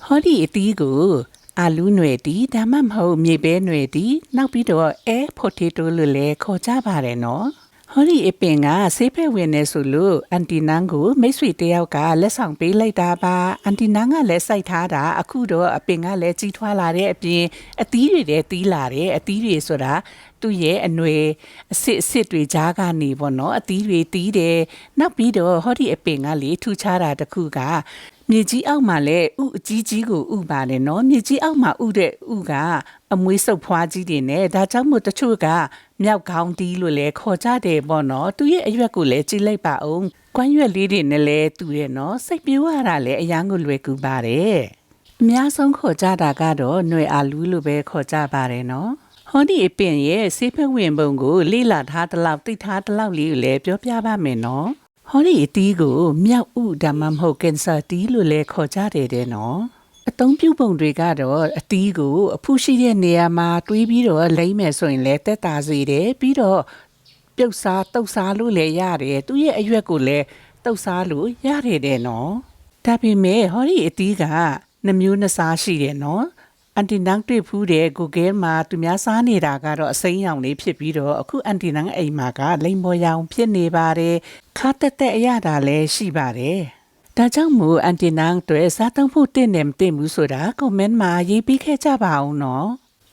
ဟောဒီအတီးကိုအာလူးຫນွေတီဒါမှမဟုတ်မြေပဲຫນွေတီနောက်ပြီးတော့ပိုတေတိုလို့လည်းခေါ်ကြပါတယ်နော်ဟောဒီအပင်ကဆေးဖက်ဝင်နေဆိုလို့အန်တီနန်းကိုမိတ်ဆွေတယောက်ကလက်ဆောင်ပေးလိုက်တာပါအန်တီနန်းကလည်းစိုက်ထားတာအခုတော့အပင်ကလည်းကြီးထွားလာတဲ့အပြင်အသီးတွေလည်းတီးလာတယ်အသီးတွေဆိုတာသူ့ရဲ့အနွယ်အစ်တွေကြားကနေပေါ့နော်အသီးတွေတီးတယ်နောက်ပြီးတော့ဟောဒီအပင်ကလေထူခြားတာတစ်ခုကမြေကြီးအောက်မှာလည်းဥအကြီးကြီးကိုဥပါတယ်နော်မြေကြီးအောက်မှာဥတဲ့ဥကအမွေးစုပ်ဖွားကြီးတွေနဲ့ဒါကြောင့်မို့တချို့ကမြောက်ခေါင်းတီးလို့လည်းခေါ်ကြတယ်ပေါ့နော်သူရဲ့အရွက်ကိုလည်းကြည့်လိုက်ပါဦးကွမ်းရွက်လေးတွေနဲ့လည်းတူရဲ့နော်စိတ်ပြိုးရတာလည်းအယမ်းကိုလွယ်ကူပါတယ်အများဆုံးခေါ်ကြတာကတော့ຫນွေအာလူးလို့ပဲခေါ်ကြပါတယ်နော်ဟောဒီအပင်ရဲ့ဆေးဖက်ဝင်ပုံကိုလေ့လာထားတဲ့လောက်သိထားတဲ့လောက်လေးကိုလည်းပြောပြပါမယ်နော်ဟောဒီအတီးကိုမြောက်ဥဒါမှမဟုတ်ကင်ဆာတီးလို့လည်းခေါ်ကြတယ်တဲ့နော်အသုံးပြုပုံတွေကတော့အတီးကိုအဖုရှိတဲ့နေရာမှာတွေးပြီးတော့လိမ့်မယ်ဆိုရင်လည်းတက်တာစေတယ်ပြီးတော့ပြုတ်စားတုတ်စားလို့လည်းရတယ်သူရဲ့အရွက်ကိုလည်းတုတ်စားလို့ရတယ်တဲ့နော်ဒါပေမဲ့ဟောဒီအတီးကနှမျိုးနှစားရှိတယ်နော်အန်တီနန်းတွေ့ဖူးတဲ့ Google မှာသူများစားနေတာကတော့အစိမ်းရောင်လေးဖြစ်ပြီးတော့အခုအန်တီနန်းအိမ်မှာကလိမ်ပေါ်ရောင်ဖြစ်နေပါတယ်ခါတက်တဲ့အရသာလည်းရှိပါတယ်ဒါကြောင့်မို့အန်တီနန်းတွေစားသုံးဖို့တင့်တယ်မတင့်ဘူးဆိုတာ comment မှာရေးပေးခဲ့ကြပါအောင်နော်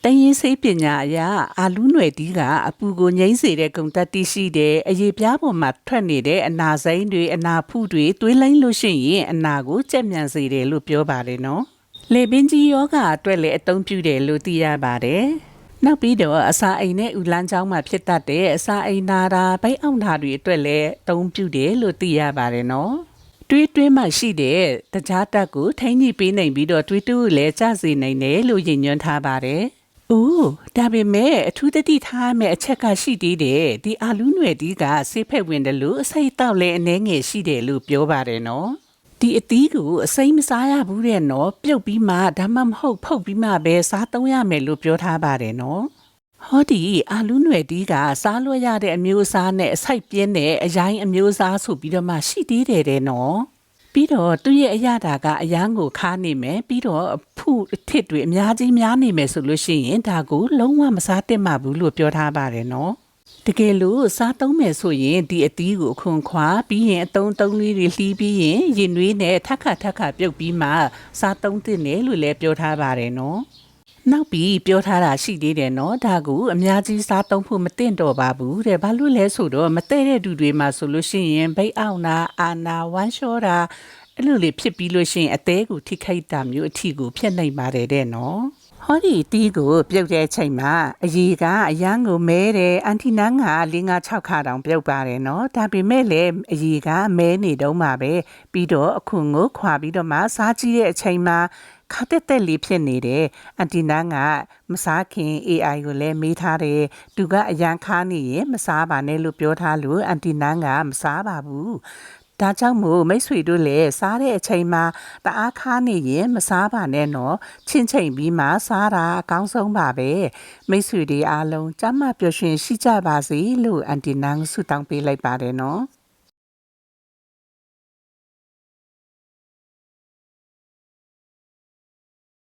တရင်စိတ်ပညာအရအာလူးຫນွေတီးကအပူကိုငိမ့်စေတဲ့ဂုဏ်သက်တိရှိတယ်အရေးပြားပေါ်မှာထွက်နေတဲ့အနာစိမ်းတွေအနာဖုတွေသွေးလိမ့်လို့ရှိရင်အနာကိုကြက်မြန်စေတယ်လို့ပြောပါတယ်နော်လေပင်ကြီးယောဂအတွက်လည်းအသုံးပြုတယ်လို့သိရပါတယ်။နောက်ပြီးတော့အစာအိမ်နဲ့ဥလန်းချောင်းမှာဖြစ်တတ်တဲ့အစာအိမ်နာတာဗိုက်အောင်တာတွေအတွက်လည်းအသုံးပြုတယ်လို့သိရပါတယ်နော်။တွေးမှရှိတဲ့တကြားတက်ကိုထိန်းညှိပေးနိုင်ပြီးတော့တွေးတူးလည်းကျစေနိုင်တယ်လို့ယဉ်ညွှန်းထားပါတယ်။အိုးဒါပေမဲ့အထူးသတိထားမယ့်အချက်ကရှိသေးတယ်ဒီအာလူးຫນွေတီးကဆေးဖက်ဝင်တယ်လို့အစိတ်တောက်လည်းအနှဲငယ်ရှိတယ်လို့ပြောပါတယ်နော်။ဒီအသီးကိုအစိမ်းမစားရဘူးတဲ့နော်ပြုတ်ပြီးမှဒါမှမဟုတ်ဖုတ်ပြီးမှပဲစားသုံးရမယ်လို့ပြောထားပါတယ်နော်ဟောဒီအာလူးຫນွေတီးကစားလို့ရတဲ့အမျိုးအစားနဲ့အစိုက်ပြင်းတဲ့အရိုင်းအမျိုးအစားဆိုပြီးတော့မှရှိသေးတယ်တဲ့နော်ပြီးတော့သူ့ရဲ့အရသာကအရန်ကိုခါနေမယ်ပြီးတော့ဖုအထစ်တွေအများကြီးများနေမယ်ဆိုလို့ရှိရင်ဒါကိုလုံးဝမစားသင့်ပါဘူးလို့ပြောထားပါတယ်နော်တကယ်လို့စားသုံးမယ်ဆိုရင်ဒီအသီးကိုခွန်ခွာပြီးရင်အသုံးလေးတွေလှီးပြီးရင်ရင်နွေးနဲ့ထက်ခါပြုတ်ပြီးမှစားသုံးသင့်တယ်လို့လည်းပြောထားပါတယ်နော်နောက်ပြီးပြောထားတာရှိသေးတယ်နော်ဒါကိုအများကြီးစားသုံးဖို့မသင့်တော့ပါဘူးတဲ့ဘာလို့လဲဆိုတော့မတည့်တဲ့သူတွေမှာဆိုလို့ရှိရင်ဘိတ်အောင်နာအာနာဝမ်းလျှောတာအဲ့လိုလေးဖြစ်ပြီးလို့ရှိရင်အသေးကိုထိခိုက်တာမျိုးအထီကိုဖြစ်နိုင်ပါတယ်တဲ့နော်ဟောဒီတီးကိုပြုတ်တဲ့အချိန်မှာအရေကအရန်ကိုမဲတယ်အန်တီနန်းက5-6ခါတောင်ပြုတ်ပါတယ်နော်ဒါပေမဲ့လည်းအရေကမဲနေတော့မှာပဲပြီးတော့အခွန်ကိုခွာပြီးတော့မှစားကြည့်တဲ့အချိန်မှာခါတက်လေးဖြစ်နေတယ်အန်တီနန်းကမစားခင် AI ကိုလည်းမေးထားတယ်သူကအရန်ခါနေရင်မစားပါနဲ့လို့ပြောထားလို့အန်တီနန်းကမစားပါဘူးဒါကြောင့်မို့မိတ်ဆွေတို့လည်းစားတဲ့အချိန်မှာတအားခါနေရင်မစားပါနဲ့နော်ချင်းချိန်ပြီးမှစားတာအကောင်းဆုံးပါပဲမိတ်ဆွေတွေအားလုံးကျန်းမာပျော်ရွှင်ရှိကြပါစေလို့အန်တီနန်းဆုတောင်းပေးလိုက်ပါတယ်နော်